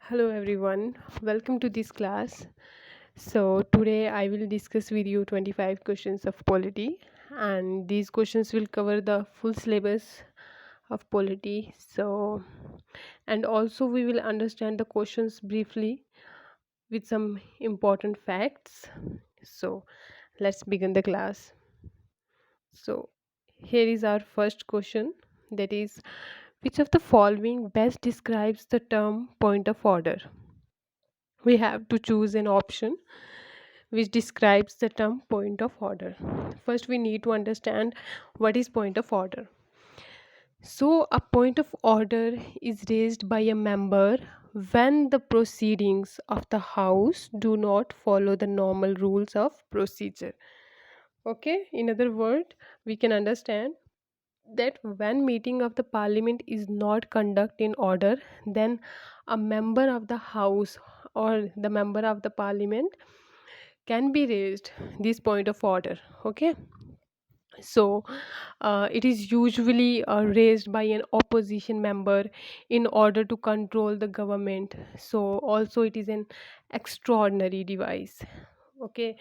Hello everyone, welcome to this class. So today I will discuss with you 25 questions of polity, and these questions will cover the full syllabus of polity. And also we will understand the questions briefly with some important facts. So let's begin the class. So here is our first question, that is, which of the following best describes the term point of order? We have to choose an option which describes the term point of order. First, we need to understand what is point of order. So, a point of order is raised by a member when the proceedings of the House do not follow the normal rules of procedure. Okay, in other words, we can understand that when meeting of the parliament is not conduct in order, then a member of the house or the member of the parliament can be raised this point of order. Okay, so it is usually raised by an opposition member in order to control the government. So also it is an extraordinary device. Okay,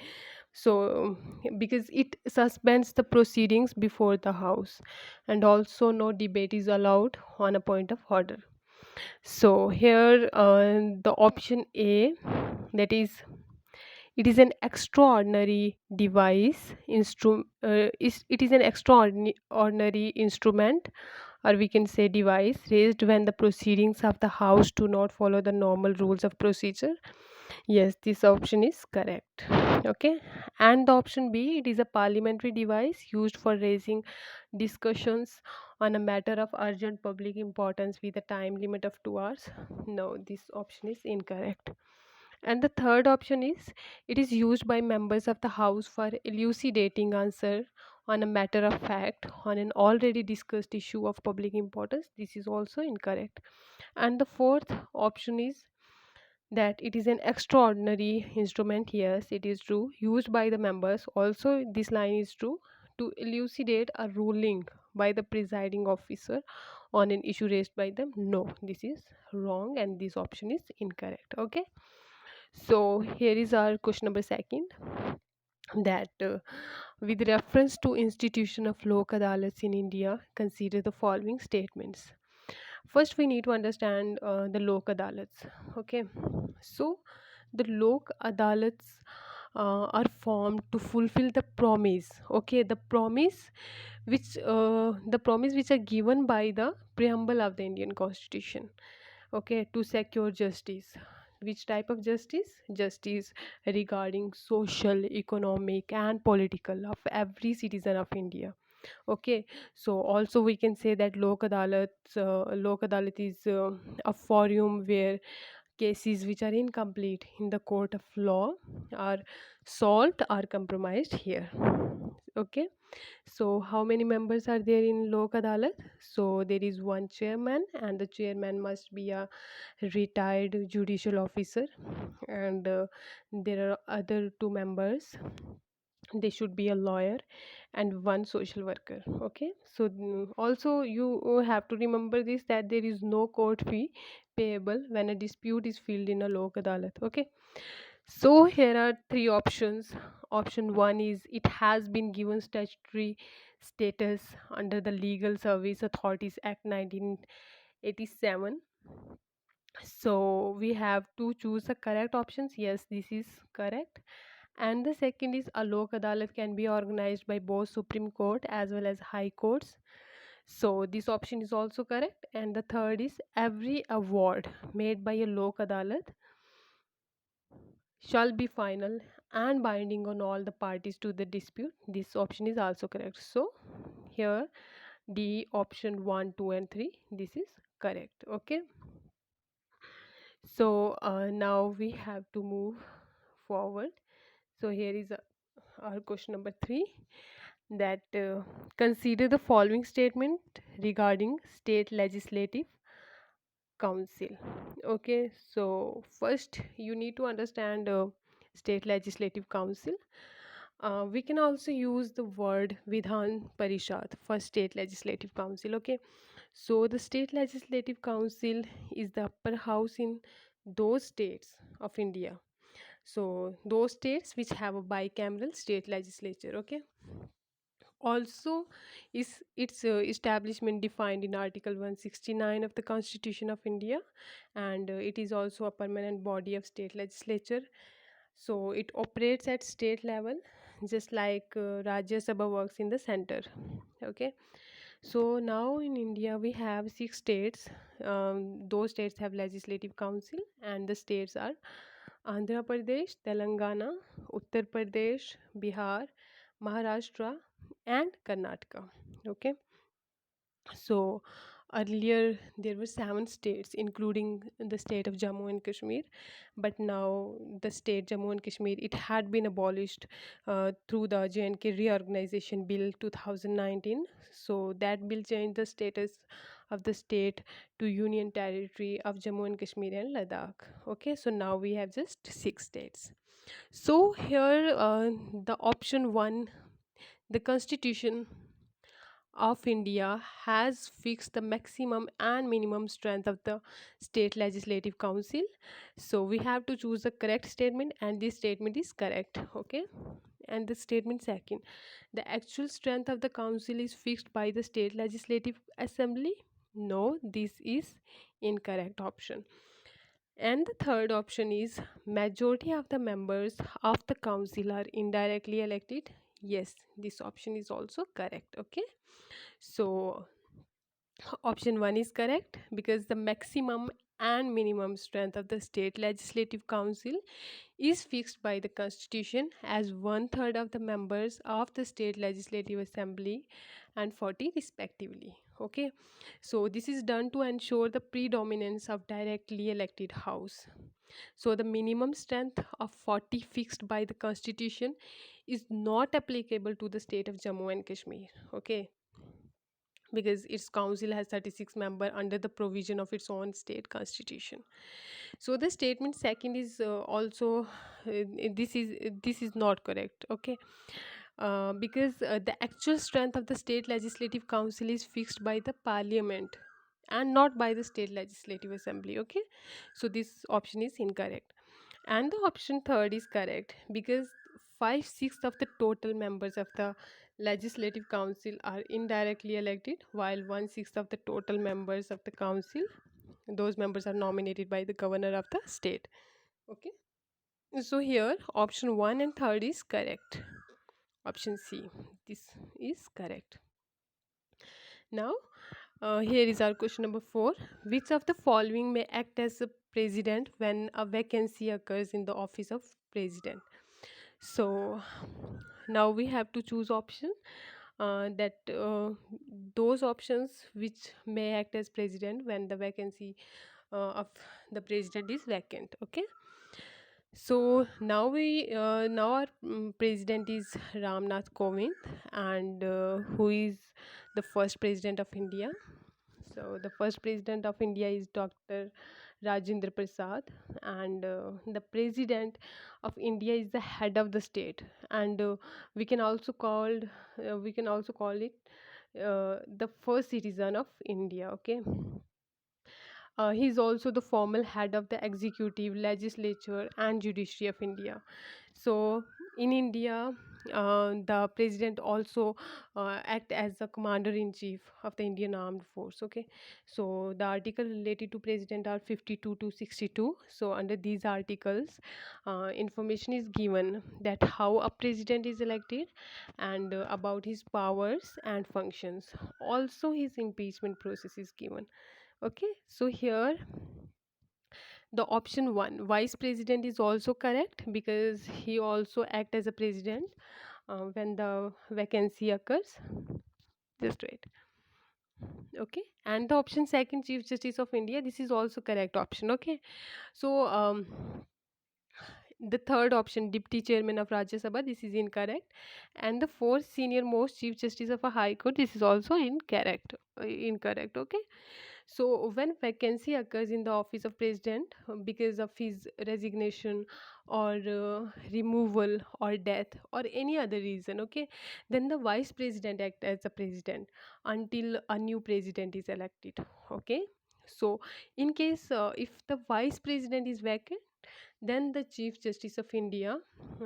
so because it suspends the proceedings before the house, and also no debate is allowed on a point of order. So here the option A, that it is an extraordinary it is an extraordinary instrument, or we can say device, raised when the proceedings of the house do not follow the normal rules of procedure. Yes, this option is correct. Okay, and the option B, it is a parliamentary device used for raising discussions on a matter of urgent public importance with a time limit of 2 hours. No, this option is incorrect. And the third option is, it is used by members of the House for elucidating answer on a matter of fact on an already discussed issue of public importance. This is also incorrect. And the fourth option is that it is an extraordinary instrument. Yes, it is true, used by the members. Also, this line is true, to elucidate a ruling by the presiding officer on an issue raised by them. No, this is wrong, and this option is incorrect. Okay, so here is our question number second, that with reference to institution of Lok Adalats in India, consider the following statements. First, we need to understand the Lok Adalats. Okay, so the Lok Adalats are formed to fulfill the promise. Okay, the promise which are given by the preamble of the Indian Constitution. Okay, to secure justice. Which type of justice? Justice regarding social, economic, and political of every citizen of India. Okay, so also we can say that Lok Adalat is a forum where cases which are incomplete in the court of law are solved or compromised here. Okay, so how many members are there in Lok Adalat? So there is one chairman, and the chairman must be a retired judicial officer, and there are other two members. They should be a lawyer and one social worker. Okay, so also you have to remember this, that there is no court fee payable when a dispute is filed in a Lok Adalat. Okay, so here are three options. Option 1 is, it has been given statutory status under the Legal Service Authorities Act 1987. So we have to choose the correct options. Yes, this is correct. And the second is, a Lok Adalat can be organized by both Supreme Court as well as High Courts. So this option is also correct. And the third is, every award made by a Lok Adalat shall be final and binding on all the parties to the dispute. This option is also correct. So here the option 1, 2, and 3, this is correct. Okay, so now we have to move forward. So here is our question number 3, that consider the following statement regarding state legislative council. Okay, so first you need to understand state legislative council. We can also use the word Vidhan Parishad for state legislative council. Okay, so the state legislative council is the upper house in those states of India. So those states which have a bicameral state legislature. Okay. Also, is its establishment defined in Article 169 of the Constitution of India, and it is also a permanent body of state legislature. So it operates at state level, just like Rajya Sabha works in the center. Okay. So now in India we have six states. Those states have legislative council, and the states are Andhra Pradesh, Telangana, Uttar Pradesh, Bihar, Maharashtra, and Karnataka. Okay. So earlier there were seven states, including the state of Jammu and Kashmir, but now the state Jammu and Kashmir it had been abolished through the JNK Reorganization Bill 2019. So that bill changed the status of the state to Union Territory of Jammu and Kashmir and Ladakh. Okay, so now we have just six states. So here the option one, the Constitution of India has fixed the maximum and minimum strength of the state legislative council. So we have to choose the correct statement, and this statement is correct. Okay. And the statement second, the actual strength of the council is fixed by the state legislative assembly. No, this is incorrect option. And the third option is majority of the members of the council are indirectly elected. Yes, this option is also correct. Okay. So option 1 is correct because the maximum and minimum strength of the state legislative council is fixed by the constitution as one third of the members of the state legislative assembly and 40 respectively. Okay, so this is done to ensure the predominance of directly elected house. So the minimum strength of 40 fixed by the constitution is not applicable to the state of Jammu and Kashmir. Okay, because its council has 36 member under the provision of its own state constitution. So the statement second is also this is not correct. Okay, because the actual strength of the state legislative council is fixed by the parliament and not by the state legislative assembly. Okay, so this option is incorrect, and the option third is correct because 5/6 of the total members of the legislative council are indirectly elected, while 1/6 of the total members of the council, those members are nominated by the governor of the state. Okay, so here option 1 and third is correct. Option C, this is correct. Now here is our question number 4. Which of the following may act as a president when a vacancy occurs in the office of president? So now we have to choose option that those options which may act as president when the vacancy of the president is vacant. Okay, so now our president is Ramnath Kovind, and who is the first president of India. So the first president of India is Dr. Rajendra Prasad, and the president of India is the head of the state, and we can also call it the first citizen of India. Okay, he is also the formal head of the executive, legislature, and judiciary of India. So, in India, the president also act as the commander in chief of the Indian Armed Force. Okay, so the article related to president are 52 to 62. So, under these articles, information is given that how a president is elected and about his powers and functions. Also, his impeachment process is given. Okay, so here the option 1 vice president is also correct because he also act as a president when the vacancy occurs. Just wait. Okay, and the option second chief justice of India, this is also correct option. Okay, so the third option deputy chairman of Rajya Sabha, this is incorrect, and the fourth senior most chief justice of a high court, this is also incorrect. Okay, so when vacancy occurs in the office of president because of his resignation or removal or death or any other reason, okay, then the vice president act as a president until a new president is elected. Okay, So in case if the vice president is vacant, then the chief justice of India,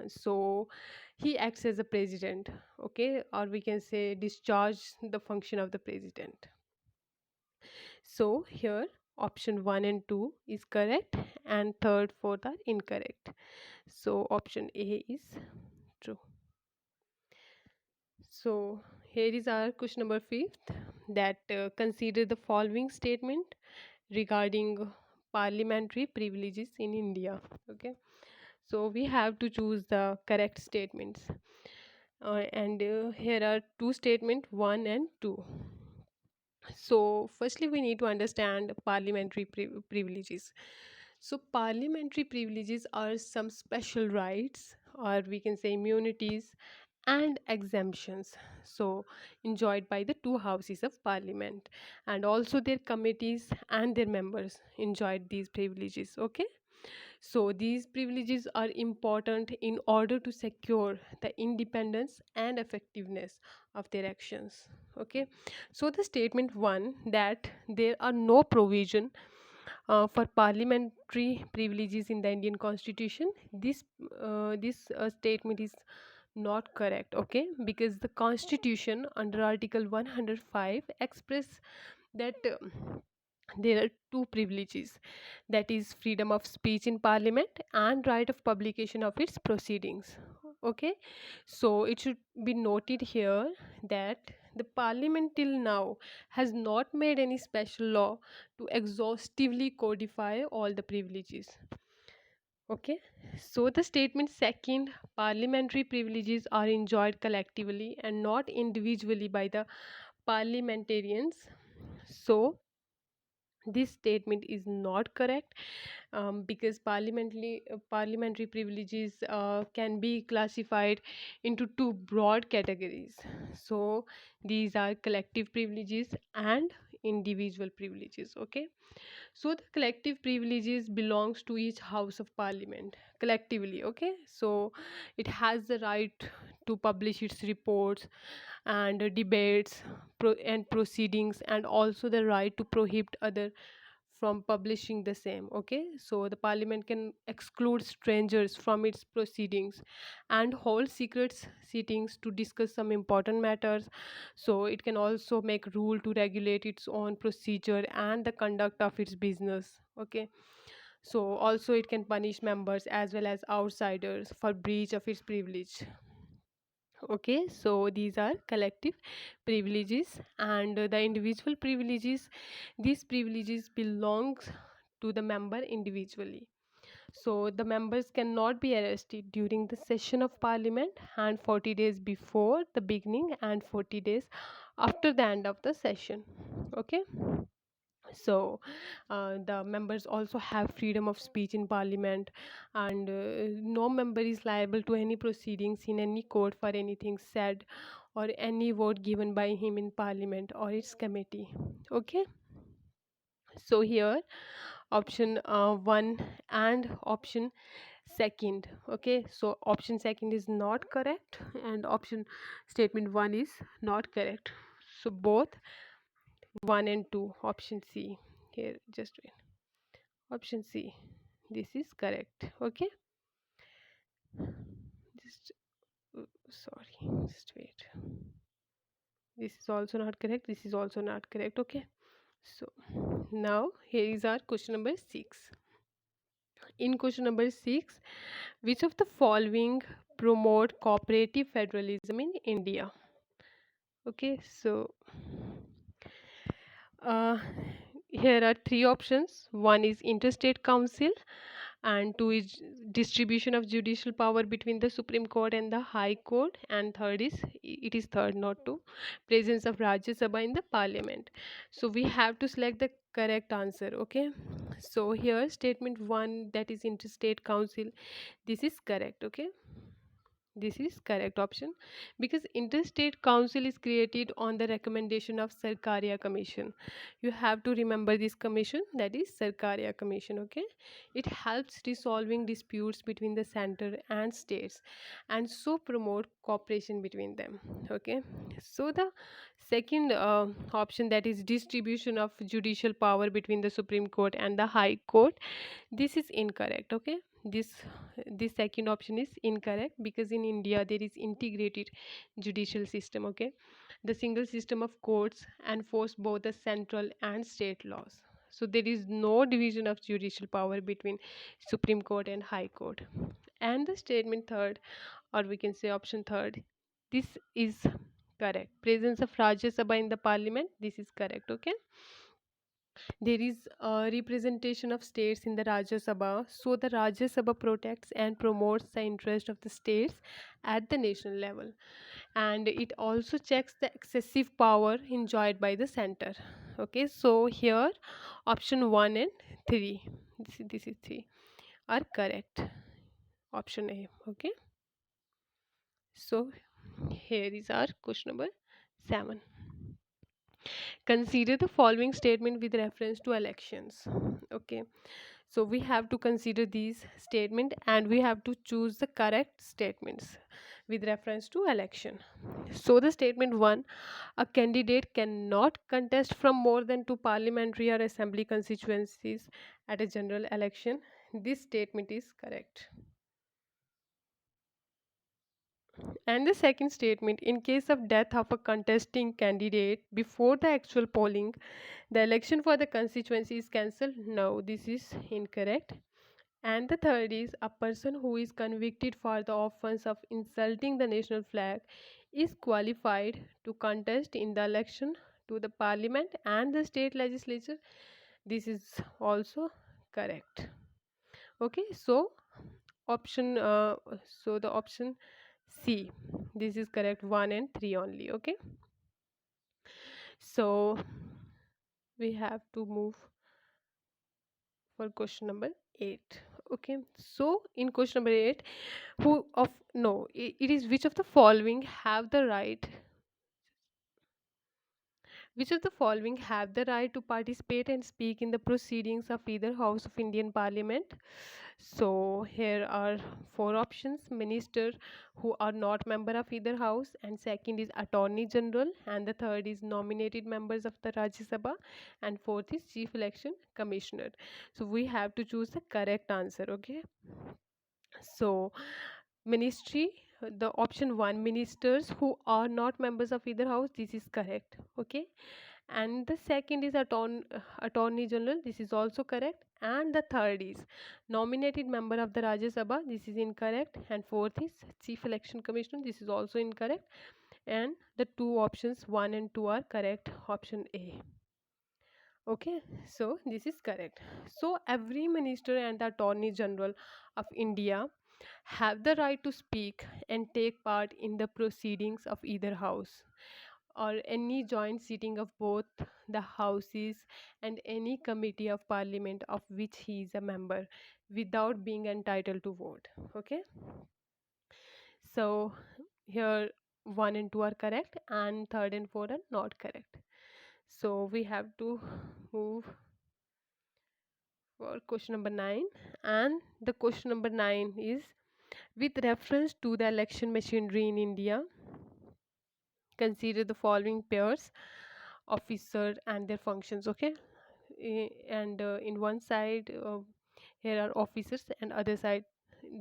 so he acts as a president, okay, or we can say discharge the function of the president. So here option 1 and 2 is correct and third, fourth are incorrect. So option A is true. So here is our question number fifth, that consider the following statement regarding parliamentary privileges in India. Okay, so we have to choose the correct statements, and here are two statements, one and two. So firstly we need to understand parliamentary privileges. So parliamentary privileges are some special rights, or we can say immunities and exemptions, so enjoyed by the two houses of parliament, and also their committees and their members enjoyed these privileges. Okay, so these privileges are important in order to secure the independence and effectiveness of their actions. Okay, so the statement one, that there are no provision for parliamentary privileges in the Indian Constitution. This statement is not correct. Okay, because the Constitution under Article 105 express that there are two privileges, that is freedom of speech in parliament and right of publication of its proceedings. Okay, so it should be noted here that the parliament till now has not made any special law to exhaustively codify all the privileges. Okay, so the statement second, parliamentary privileges are enjoyed collectively and not individually by the parliamentarians. So this statement is not correct, because parliamentary privileges can be classified into two broad categories. So these are collective privileges and individual privileges. Okay, so the collective privileges belongs to each house of parliament collectively. Okay, so it has the right to publish its reports and debates and proceedings, and also the right to prohibit other from publishing the same. Okay, so the parliament can exclude strangers from its proceedings and hold secret sittings to discuss some important matters. So it can also make rule to regulate its own procedure and the conduct of its business. Okay, so also it can punish members as well as outsiders for breach of its privilege. Okay, so these are collective privileges, and the individual privileges, these privileges belongs to the member individually. So the members cannot be arrested during the session of parliament, and 40 days before the beginning and 40 days after the end of the session. Okay, so the members also have freedom of speech in parliament, and no member is liable to any proceedings in any court for anything said or any vote given by him in parliament or its committee. Okay, so here option 1 and option second. Okay, so option second is not correct and option statement 1 is not correct. So both 1 and 2, option C. Here, just wait. Option C. This is correct. Okay. Just sorry. Just wait. This is also not correct. This is also not correct. Okay. So now here is our question number 6. In question number 6, which of the following promote cooperative federalism in India? Okay. So Uh, here are three options. One is interstate council, and two is distribution of judicial power between the Supreme Court and the High Court, and third is, it is third, not two, presence of Rajya Sabha in the Parliament. So we have to select the correct answer. Okay. So here statement one, that is interstate council. This is correct. Okay. This is correct option, because interstate council is created on the recommendation of Sarkaria Commission. You have to remember this commission, that is Sarkaria Commission. Okay, it helps resolving disputes between the center and states, and so promote cooperation between them. Okay, so the second option, that is distribution of judicial power between the Supreme Court and the High Court, this is incorrect. Okay, this this second option is incorrect, because in India there is integrated judicial system. Okay, the single system of courts enforce both the central and state laws, so there is no division of judicial power between Supreme Court and High Court. And the statement third, or we can say option third, this is correct. Presence of Rajya Sabha in the parliament, this is correct. Okay, there is a representation of states in the Rajya Sabha. So the Rajya Sabha protects and promotes the interest of the states at the national level, and it also checks the excessive power enjoyed by the center. Okay, so here option 1 and 3, this is 3, are correct. Option A. Okay, so here is our question number 7. Consider the following statement with reference to elections. Okay, so we have to consider these statement, and we have to choose the correct statements with reference to election. So the statement 1, a candidate cannot contest from more than 2 parliamentary or assembly constituencies at a general election, this statement is correct. And the second statement, in case of death of a contesting candidate before the actual polling, the election for the constituency is cancelled. No, this is incorrect. And the third is, a person who is convicted for the offense of insulting the national flag is qualified to contest in the election to the parliament and the state legislature. This is also correct. Okay, so the option C, this is correct, 1 and 3 only. Okay, so we have to move for question number 8. Okay, so in question number 8, who of no it is which of the following have the right, which of the following have the right to participate and speak in the proceedings of either house of Indian Parliament? So here are four options: minister who are not member of either house, and second is attorney general, and the third is nominated members of the Rajya Sabha, and fourth is chief election commissioner. So we have to choose the correct answer. Okay, so ministry, the option 1, ministers who are not members of either house, this is correct. Okay, and the second is attorney general, this is also correct, and the third is nominated member of the Rajya Sabha, this is incorrect, and fourth is chief election commissioner, this is also incorrect, and the two options 1 and 2 are correct. Option A. Okay, so this is correct. So every minister and the attorney general of India have the right to speak and take part in the proceedings of either house or any joint sitting of both the houses and any committee of parliament of which he is a member without being entitled to vote. Okay, so here 1 and 2 are correct, and third and 4 are not correct. So we have to move for question number 9, and the question number 9 is, with reference to the election machinery in India, consider the following pairs: officer and their functions. Okay, and in one side here are officers, and other side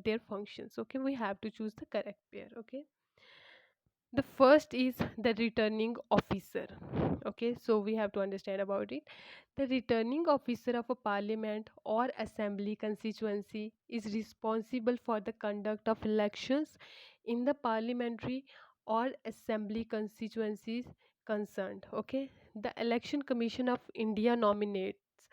their functions. Okay, we have to choose the correct pair. Okay, the first is the returning officer. Okay, so we have to understand about it. The returning officer of a parliament or assembly constituency is responsible for the conduct of elections in the parliamentary or assembly constituencies concerned. Okay, the election commission of India nominates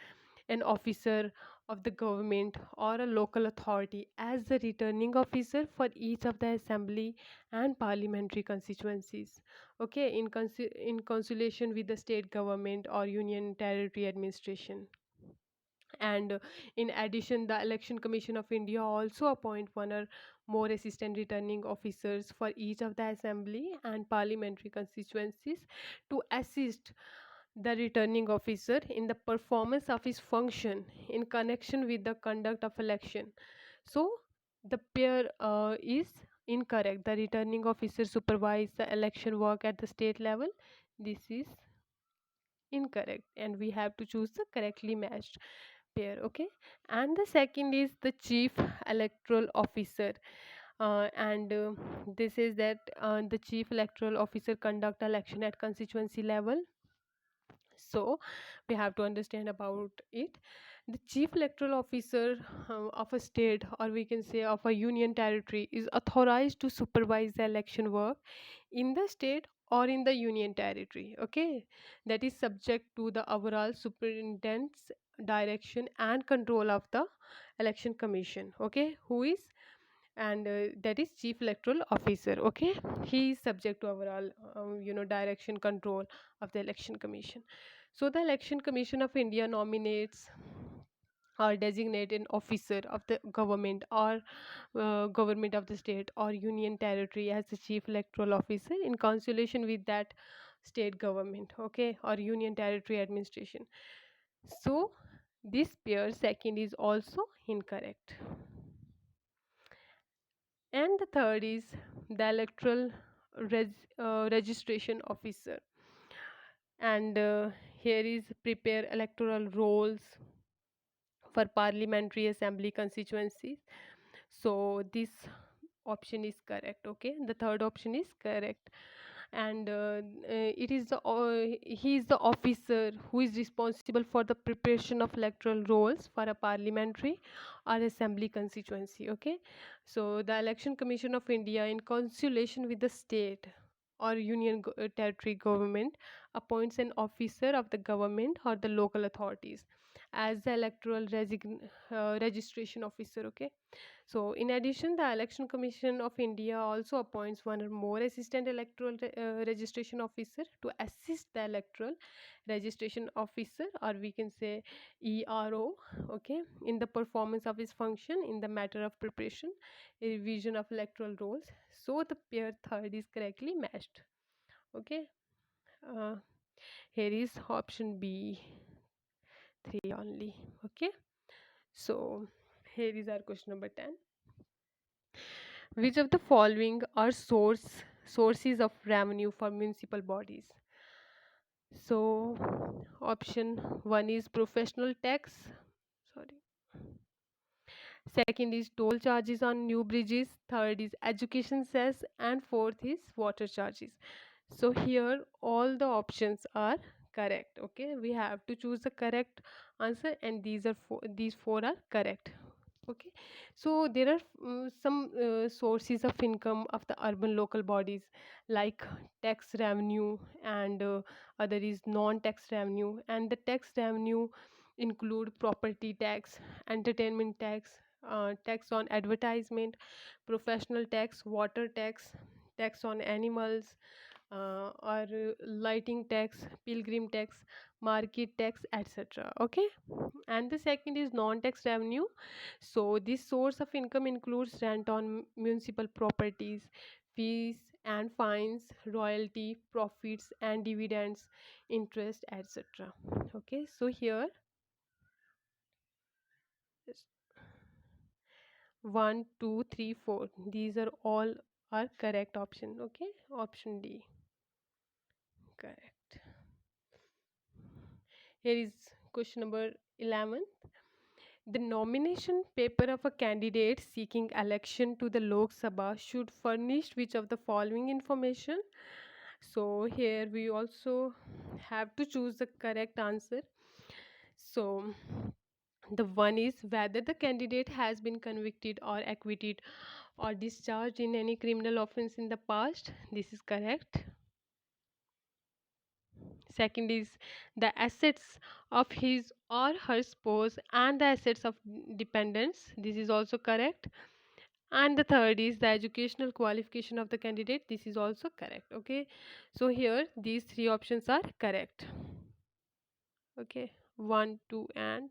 an officer of the government or a local authority as the returning officer for each of the assembly and parliamentary constituencies. Okay, in consultation with the state government or union territory administration. And in addition, the Election Commission of India also appoint one or more assistant returning officers for each of the assembly and parliamentary constituencies to assist the returning officer in the performance of his function in connection with the conduct of election. So the pair is incorrect. The returning officer supervise the election work at the state level. This is incorrect, and we have to choose the correctly matched pair. Okay, and the second is the chief electoral officer. And This is that the chief electoral officer conduct election at constituency level. So we have to understand about it. The chief electoral officer of a state, or we can say of a union territory, is authorized to supervise the election work in the state or in the union territory. Okay, that is subject to the overall superintendent's direction and control of the election commission. Okay, who is, and that is chief electoral officer. Okay, he is subject to overall direction control of the election commission. So the Election Commission of India nominates or designate an officer of the government or government of the state or union territory as the chief electoral officer in consultation with that state government, okay, or union territory administration. So this pair second is also incorrect. And the third is the electoral registration officer. And here is prepare electoral rolls for parliamentary assembly constituencies. So this option is correct. Okay, the third option is correct. And it is the he is the officer who is responsible for the preparation of electoral rolls for a parliamentary or assembly constituency. Okay, so the Election Commission of India in consultation with the state or territory government appoints an officer of the government or the local authorities as the electoral registration officer. Okay, so in addition, the Election Commission of India also appoints one or more assistant electoral registration officer to assist the electoral registration officer, or we can say ERO, okay, in the performance of his function in the matter of preparation, revision of electoral rolls. So the pair third is correctly matched. Okay, uh, here is option B, 3 only. Okay, so here is our question number 10. Which of the following are sources of revenue for municipal bodies? So option 1 is professional tax. Sorry. Second is toll charges on new bridges. Third is education cess, and fourth is water charges. So here all the options are correct. Okay, we have to choose the correct answer, and these four are correct. Okay, so there are some sources of income of the urban local bodies, like tax revenue, and other is non-tax revenue. And the tax revenue include property tax, entertainment tax, tax on advertisement, professional tax, water tax, tax on animals, or lighting tax, pilgrim tax, market tax, etc. Okay, and the second is non-tax revenue. So this source of income includes rent on municipal properties, fees and fines, royalty, profits and dividends, interest, etc. Okay, so here is 1, 2, 3, 4. These are all are correct option. Okay, option D correct. Here is question number 11. The nomination paper of a candidate seeking election to the Lok Sabha should furnish which of the following information? So here we also have to choose the correct answer. So the one is whether the candidate has been convicted or acquitted or discharged in any criminal offense in the past. This is correct. Second is the assets of his or her spouse and the assets of dependents. This is also correct. And the third is the educational qualification of the candidate. This is also correct. Okay, so here these three options are correct. Okay, 1, 2 and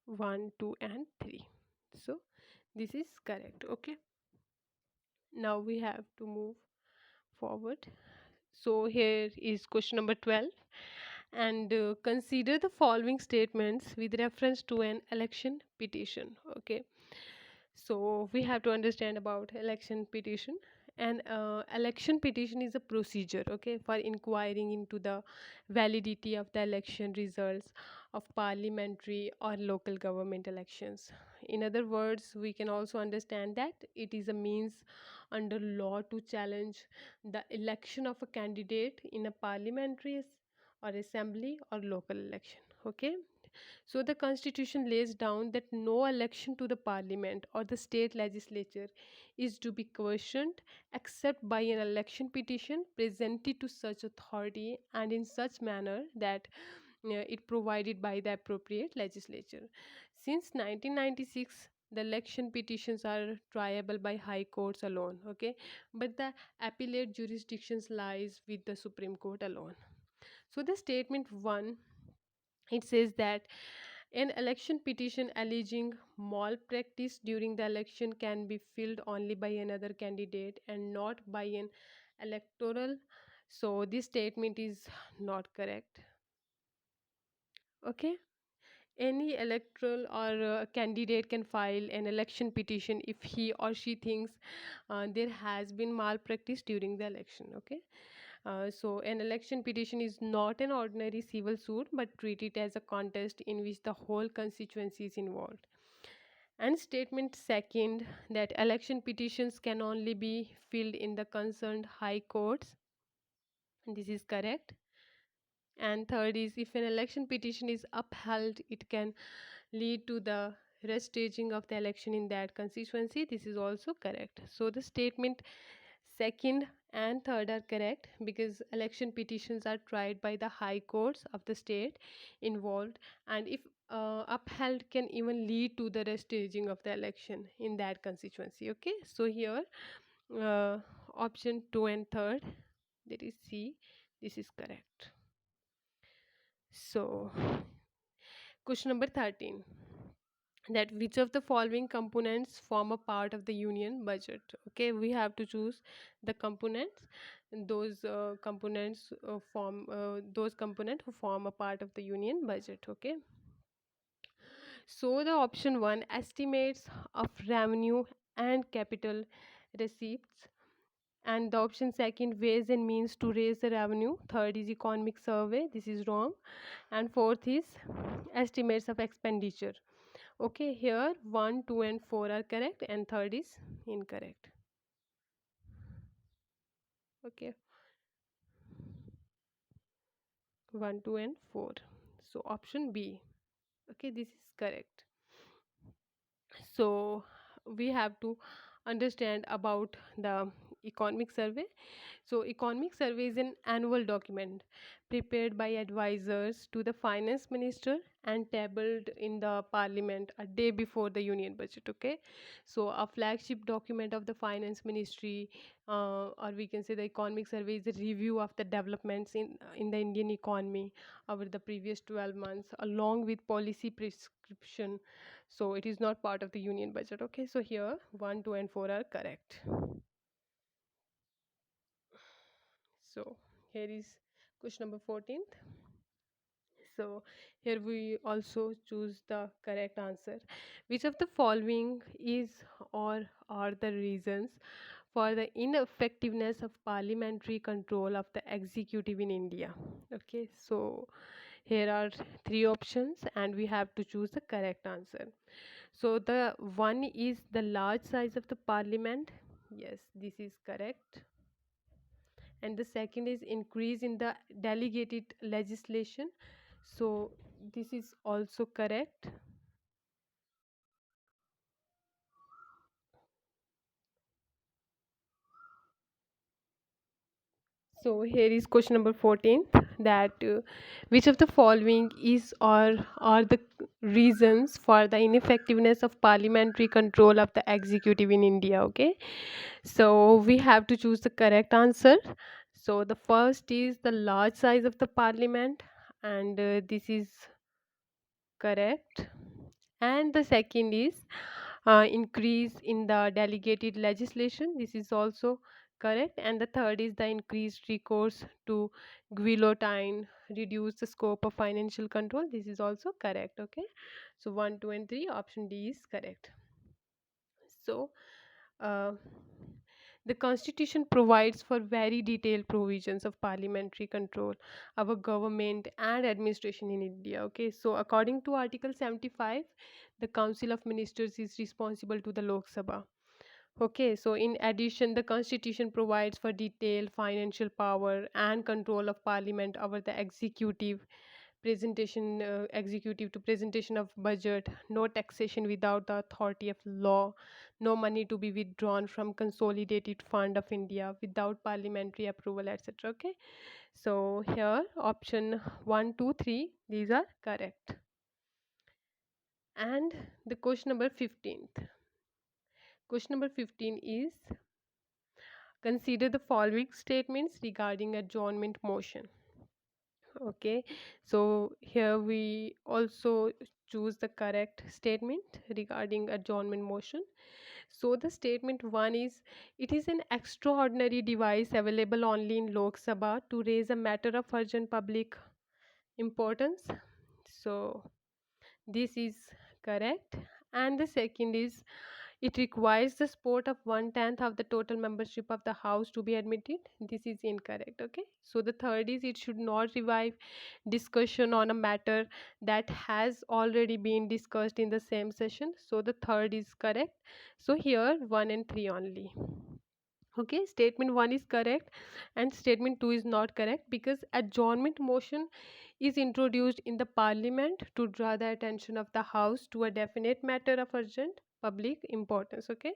1, 2, and 3. So this is correct. Okay. Now we have to move forward. So here is question number 12, and consider the following statements with reference to an election petition. Okay, so we have to understand about election petition. An election petition is a procedure, okay, for inquiring into the validity of the election results of parliamentary or local government elections. In other words, we can also understand that it is a means under law to challenge the election of a candidate in a parliamentary or assembly or local election. Okay, so the constitution lays down that no election to the parliament or the state legislature is to be questioned except by an election petition presented to such authority and in such manner that it provided by the appropriate legislature. Since 1996, the election petitions are triable by high courts alone, okay, but the appellate jurisdictions lies with the Supreme Court alone. So the statement 1, it says that an election petition alleging malpractice during the election can be filed only by another candidate and not by an electoral. So this statement is not correct. Okay, any electoral or candidate can file an election petition if he or she thinks there has been malpractice during the election. Okay, so an election petition is not an ordinary civil suit but treat it as a contest in which the whole constituency is involved. And statement second, that election petitions can only be filed in the concerned high courts, and this is correct. And third is, if an election petition is upheld, it can lead to the restaging of the election in that constituency. This is also correct. So the statement second and third are correct because election petitions are tried by the high courts of the state involved, and if upheld, can even lead to the restaging of the election in that constituency. Okay, so here uh, option 2 and third, that is C, this is correct. So question number 13, that which of the following components form a part of the union budget. Okay, we have to choose the components, and those components form those components who form a part of the union budget. Okay, so the option 1, estimates of revenue and capital receipts, and the option second, ways and means to raise the revenue. Third is economic survey, this is wrong. And fourth is estimates of expenditure. Okay, here 1, 2, and 4 are correct, and third is incorrect. Okay, 1, 2, and 4. So option B. Okay, this is correct. So we have to understand about the economic survey. So economic survey is an annual document prepared by advisors to the finance minister and tabled in the parliament a day before the union budget. Okay, so a flagship document of the finance ministry, or we can say the economic survey, is a review of the developments in the Indian economy over the previous 12 months along with policy prescription. So it is not part of the union budget. Okay, so here 1, 2, and 4 are correct. So here is question number 14th. So here we also choose the correct answer. Which of the following is or are the reasons for the ineffectiveness of parliamentary control of the executive in India? Okay, so here are three options and we have to choose the correct answer. So the one is the large size of the parliament. Yes, this is correct. And the second is increase in the delegated legislation. So this is also correct. So here is question number 14, that which of the following is or are the reasons for the ineffectiveness of parliamentary control of the executive in India? Okay, so we have to choose the correct answer. So the first is the large size of the parliament, and this is correct. And the second is increase in the delegated legislation. This is also correct. And the third is the increased recourse to guillotine, reduce the scope of financial control. This is also correct. Okay, so 1, 2, and 3, option D is correct. So uh, the constitution provides for very detailed provisions of parliamentary control of a government and administration in India. Okay, so according to article 75, the council of ministers is responsible to the Lok Sabha. Okay, so in addition, the constitution provides for detailed financial power and control of parliament over the executive to presentation of budget, no taxation without the authority of law, no money to be withdrawn from consolidated fund of India without parliamentary approval, etc. Okay, so here option 1, 2, 3, these are correct. And the question number 15th. Question number 15 is, consider the following statements regarding adjournment motion. Okay, so here we also choose the correct statement regarding adjournment motion. So the statement 1 is, it is an extraordinary device available only in Lok Sabha to raise a matter of urgent public importance. So this is correct. And the second is, it requires the support of 1/10 of the total membership of the House to be admitted. This is incorrect. Okay. So the third is, it should not revive discussion on a matter that has already been discussed in the same session. So the third is correct. So here 1 and 3 only. Okay, statement 1 is correct and statement 2 is not correct, because adjournment motion is introduced in the parliament to draw the attention of the house to a definite matter of urgent public importance. Okay,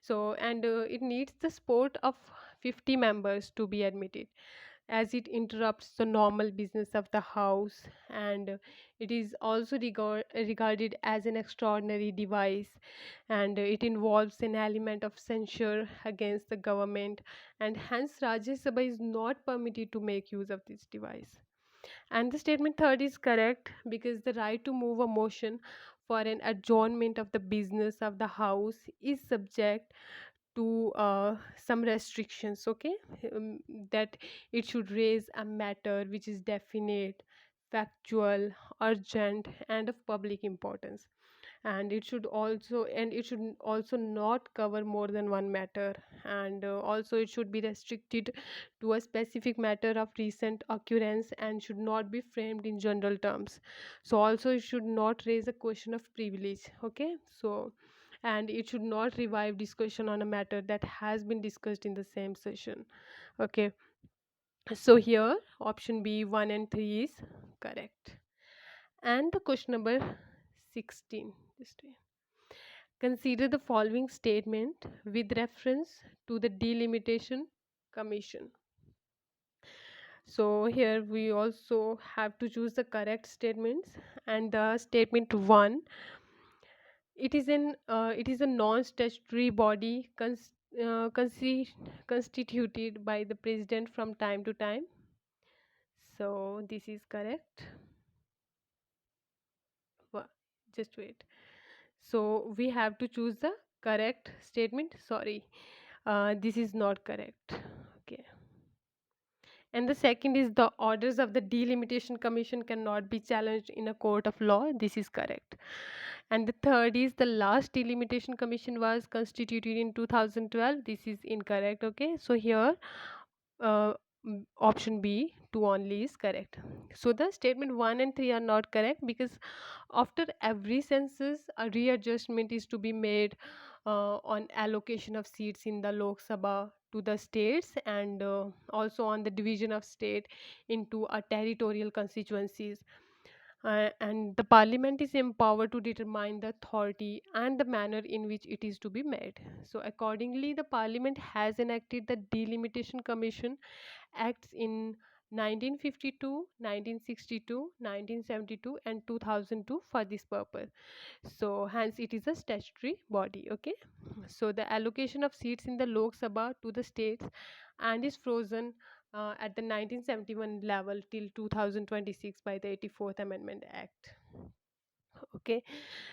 so and it needs the support of 50 members to be admitted, as it interrupts the normal business of the house, and it is also regarded as an extraordinary device, and it involves an element of censure against the government, and hence Rajya Sabha is not permitted to make use of this device. And the statement third is correct, because the right to move a motion for an adjournment of the business of the house is subject to some restrictions. Okay, that it should raise a matter which is definite, factual, urgent, and of public importance, and it should also not cover more than one matter, and also it should be restricted to a specific matter of recent occurrence and should not be framed in general terms. So also it should not raise a question of privilege. Okay, so and it should not revive discussion on a matter that has been discussed in the same session. Okay, so here option B 1 and 3 is correct. And the question number 16, just wait. Consider the following statement with reference to the delimitation commission. So here we also have to choose the correct statements, and the statement 1, it is a non-statutory body constituted by the president from time to time. So this is correct. Just wait. So we have to choose the correct statement. Sorry, this is not correct. Okay. And the second is, the orders of the delimitation commission cannot be challenged in a court of law. This is correct. And the third is, the last delimitation commission was constituted in 2012. This is incorrect. Okay, so here uh, option B 2 only is correct. So the statement 1 and 3 are not correct, because after every census a readjustment is to be made on allocation of seats in the Lok Sabha to the states, and also on the division of state into a territorial constituencies, and the parliament is empowered to determine the authority and the manner in which it is to be made. So accordingly, the parliament has enacted the delimitation commission acts in 1952, 1962, 1972, and 2002 for this purpose. So hence it is a statutory body. Okay, so the allocation of seats in the Lok Sabha to the states and is frozen at the 1971 level till 2026 by the 84th Amendment Act. Okay,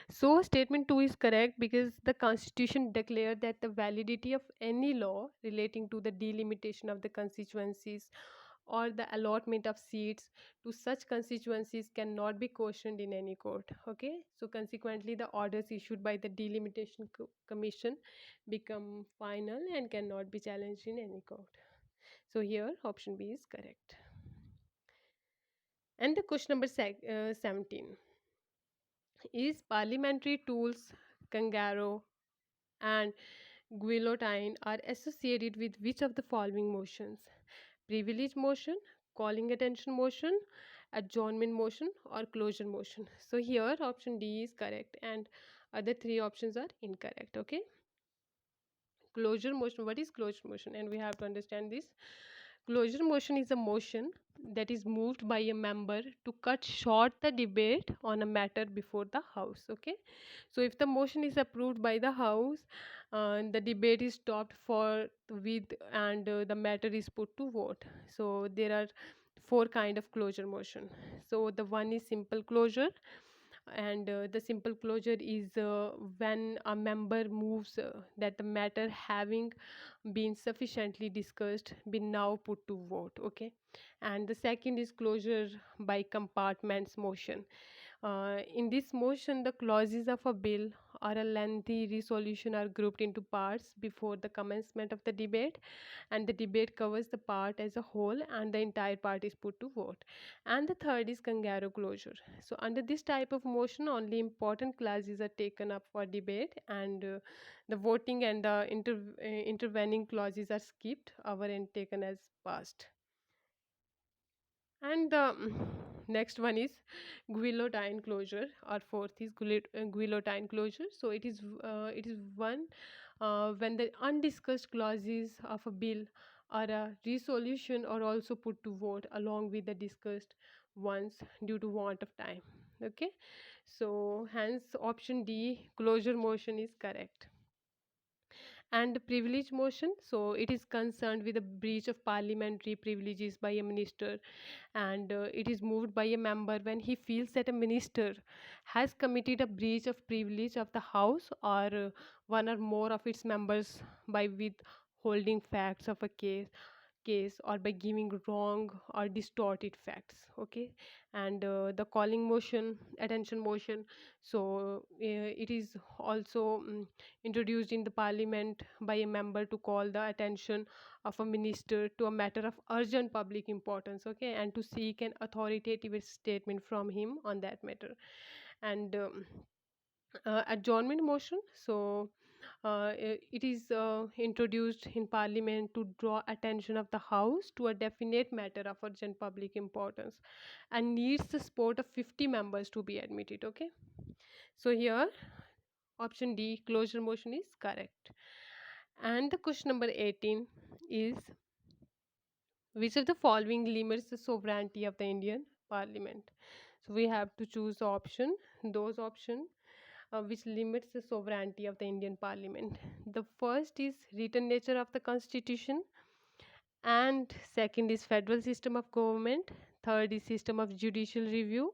so statement 2 is correct because the constitution declared that the validity of any law relating to the delimitation of the constituencies or the allotment of seats to such constituencies cannot be questioned in any court. Okay, so consequently the orders issued by the delimitation commission become final and cannot be challenged in any court. So here option B is correct. And the question number 17 is parliamentary tools kangaroo and guillotine are associated with which of the following motions? Privilege motion, calling attention motion, adjournment motion, or closure motion. So here option D is correct and other three options are incorrect. Okay, closure motion. What is closure motion? And we have to understand this. Closure motion is a motion that is moved by a member to cut short the debate on a matter before the house. Okay, so if the motion is approved by the house, the debate is stopped for with and the matter is put to vote. So there are four kind of closure motion. So the one is simple closure, and the simple closure is when a member moves that the matter having been sufficiently discussed been now put to vote. Okay, and the second is closure by compartments motion. In this motion, the clauses of a bill or a lengthy resolution are grouped into parts before the commencement of the debate, and the debate covers the part as a whole, and the entire part is put to vote. And the third is kangaroo closure. So, under this type of motion, only important clauses are taken up for debate, and the voting and the intervening clauses are skipped over and taken as passed. And the next one is guillotine closure, or fourth is guillotine closure. So it is one when the undiscussed clauses of a bill or a resolution are also put to vote along with the discussed ones due to want of time. Okay, so hence option D, closure motion, is correct. And privilege motion, so it is concerned with a breach of parliamentary privileges by a minister, and it is moved by a member when he feels that a minister has committed a breach of privilege of the house or one or more of its members by withholding facts of a case or by giving wrong or distorted facts. Okay, and the calling motion, attention motion, so it is also introduced in the parliament by a member to call the attention of a minister to a matter of urgent public importance. Okay, and to seek an authoritative statement from him on that matter. And adjournment motion, so it is introduced in parliament to draw attention of the house to a definite matter of urgent public importance and needs the support of 50 members to be admitted. Okay, so here option D, closure motion, is correct. And the question number 18 is which of the following limits the sovereignty of the Indian Parliament? So we have to choose option, those option which limits the sovereignty of the Indian Parliament. The first is written nature of the Constitution, and second is federal system of government, third is system of judicial review,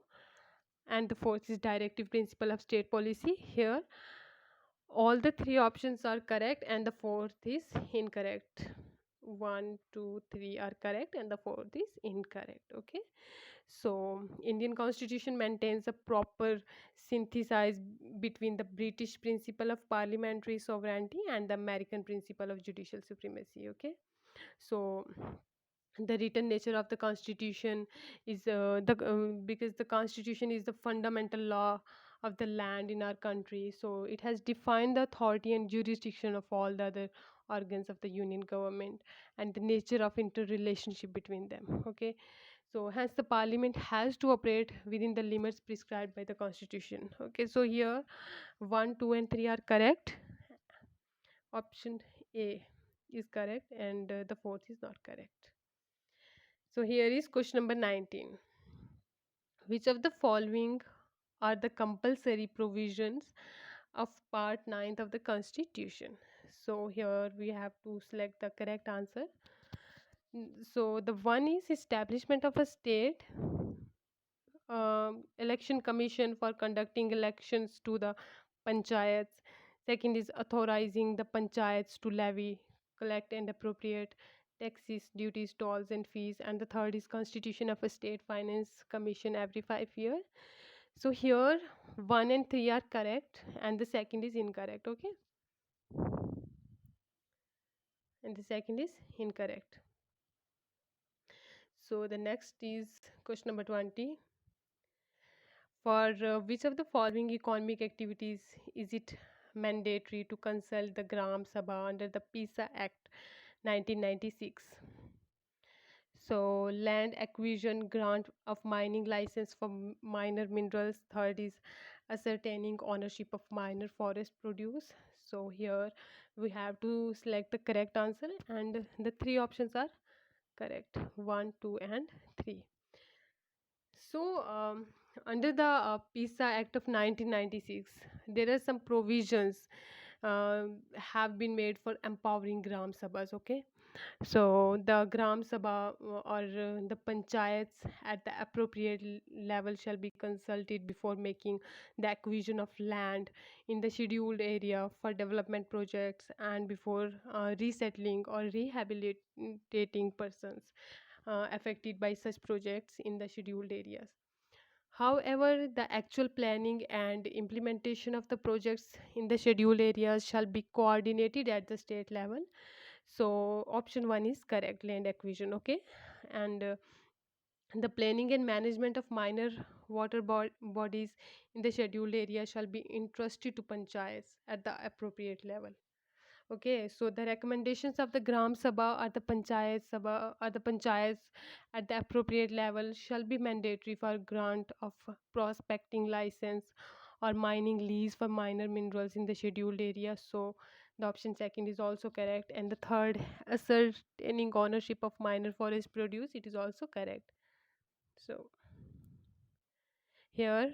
and the fourth is directive principle of state policy. Here all the three options are correct and the fourth is incorrect. One, two, three are correct and the fourth is incorrect. Okay, so Indian Constitution maintains a proper synthesis between the British principle of parliamentary sovereignty and the American principle of judicial supremacy. Okay, so the written nature of the constitution is the because the constitution is the fundamental law of the land in our country, so it has defined the authority and jurisdiction of all the other organs of the union government and the nature of interrelationship between them. Okay, so hence the parliament has to operate within the limits prescribed by the constitution. Okay, so here 1, 2 and 3 are correct. Option A is correct and the fourth is not correct. So here is question number 19. Which of the following are the compulsory provisions of part ninth of the Constitution? So here we have to select the correct answer. So the one is establishment of a state, election commission for conducting elections to the panchayats. Second is authorizing the panchayats to levy, collect and appropriate taxes, duties, tolls and fees. And the third is constitution of a state finance commission every 5 years. So here 1 and 3 are correct and the second is incorrect. Okay, and the second is incorrect. So the next is question number 20. For which of the following economic activities is it mandatory to consult the Gram Sabha under the PISA Act 1996? So, land acquisition, grant of mining license for minor minerals. Third is ascertaining ownership of minor forest produce. So, here we have to select the correct answer, and the three options are correct: 1, 2, and 3. So, under the PISA Act of 1996, there are some provisions have been made for empowering Gram Sabhas. Okay, so the Gram Sabha or the panchayats at the appropriate level shall be consulted before making the acquisition of land in the scheduled area for development projects and before resettling or rehabilitating persons affected by such projects in the scheduled areas. However, the actual planning and implementation of the projects in the scheduled areas shall be coordinated at the state level. So, option 1 is correct, land acquisition. Okay, and the planning and management of minor bodies in the scheduled area shall be entrusted to panchayats at the appropriate level. Okay, so the recommendations of the Gram Sabha or the Panchayat Sabha or the panchayats at the appropriate level shall be mandatory for grant of prospecting license or mining lease for minor minerals in the scheduled area. So the option second is also correct, and the third, ascertaining ownership of minor forest produce, it is also correct. So here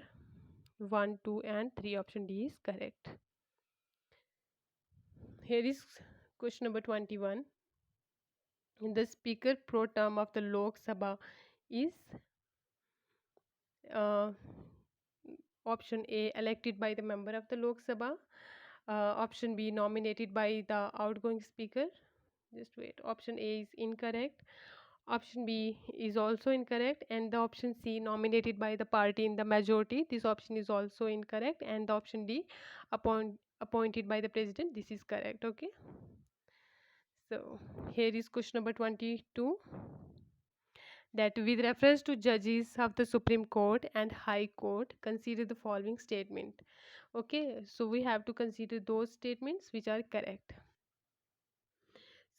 1, 2, and 3 option D is correct. Here is question number 21. The Speaker pro tem of the Lok Sabha is uh, option A, elected by the member of the Lok Sabha. Option B, nominated by the outgoing Speaker. Just wait. Option A is incorrect. Option B is also incorrect, and the option C, nominated by the party in the majority. This option is also incorrect, and the option D, appointed by the president. This is correct. Okay. So here is question number 22, that with reference to judges of the Supreme Court and High Court, consider the following statement. Okay, so we have to consider those statements which are correct.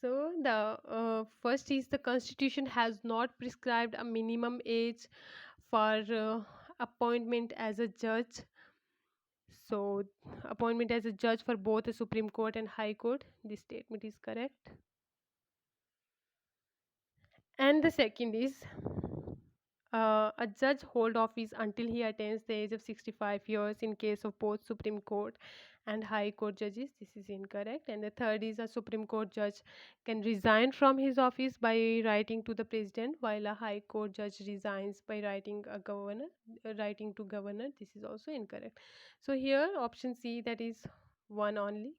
So the first is the Constitution has not prescribed a minimum age for appointment as a judge. So appointment as a judge for both the Supreme Court and High Court, this statement is correct. And the second is a judge hold office until he attains the age of 65 years in case of both Supreme Court and High Court judges. This is incorrect. And the third is a Supreme Court judge can resign from his office by writing to the president, while a High Court judge resigns by writing to governor. This is also incorrect. So here option C, that is one only.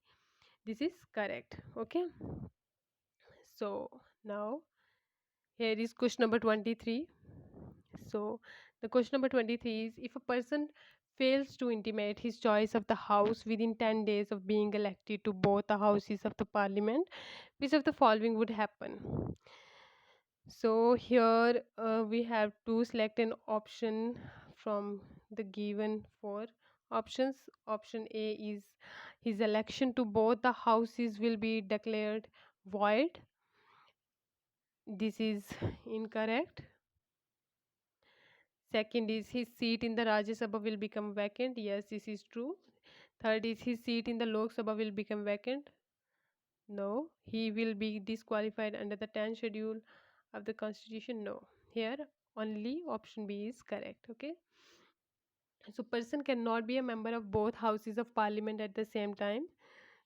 This is correct. Okay. So now here is question number 23. So the question number 23 is, if a person fails to intimate his choice of the house within 10 days of being elected to both the houses of the parliament, which of the following would happen? So here we have to select an option from the given four options. Option A is his election to both the houses will be declared void. This is incorrect. Second is his seat in the Rajya Sabha will become vacant. Yes, this is true. Third is his seat in the Lok Sabha will become vacant. No, he will be disqualified under the 10th schedule of the Constitution. No, here only option B is correct. Okay. So person cannot be a member of both houses of parliament at the same time.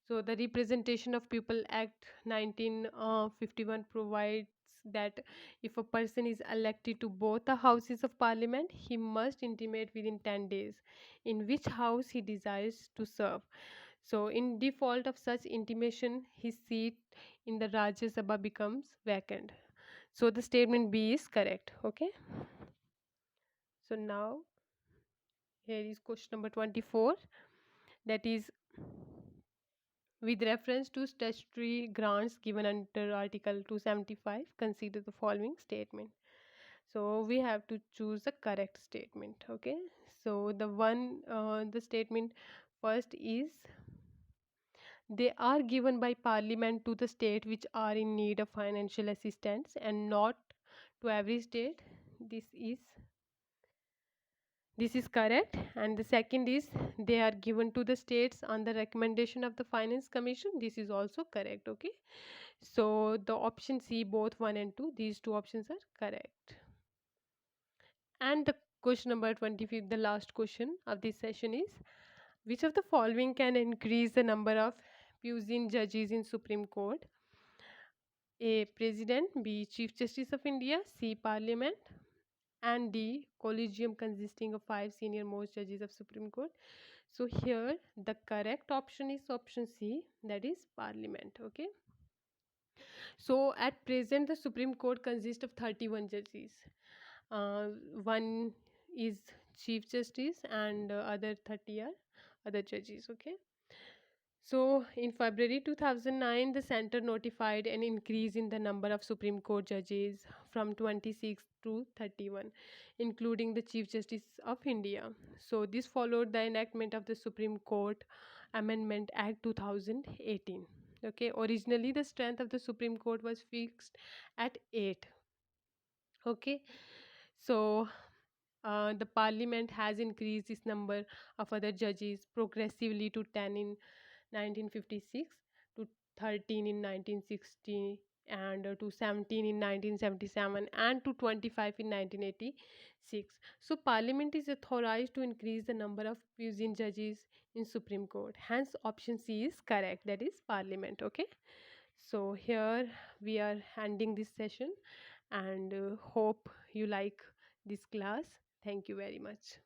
So the Representation of People Act 1951 provides that if a person is elected to both the houses of parliament, he must intimate within 10 days in which house he desires to serve. So, in default of such intimation, his seat in the Rajya Sabha becomes vacant. So, the statement B is correct. Okay. So, now here is question number 24, that is, with reference to statutory grants given under Article 275, consider the following statement. So we have to choose the correct statement. Okay. So the statement first is, they are given by Parliament to the state which are in need of financial assistance and not to every state. This is correct. And the second is, they are given to the states on the recommendation of the Finance Commission. This is also correct. Okay. So the option C, both 1 and 2, these two options are correct. And the question number 25, the last question of this session is, which of the following can increase the number of puisne judges in Supreme Court? A. President, B. Chief Justice of India, C. Parliament, and D. Collegium consisting of 5 senior most judges of Supreme Court. So here the correct option is option C, that is Parliament. Okay. So at present the Supreme Court consists of 31 judges. One is Chief Justice and other 30 are other judges. Okay. So in February 2009, the center notified an increase in the number of Supreme Court judges from 26 to 31, including the Chief Justice of India. So this followed the enactment of the Supreme Court Amendment Act 2018. Okay, originally the strength of the Supreme Court was fixed at 8. Okay, so the parliament has increased this number of other judges progressively to 10 in 1956, to 13 in 1960, and to 17 in 1977, and to 25 in 1986. So parliament is authorized to increase the number of puisne judges in Supreme Court. Hence option C is correct, that is parliament. Okay. So here we are ending this session, and hope you like this class. Thank you very much.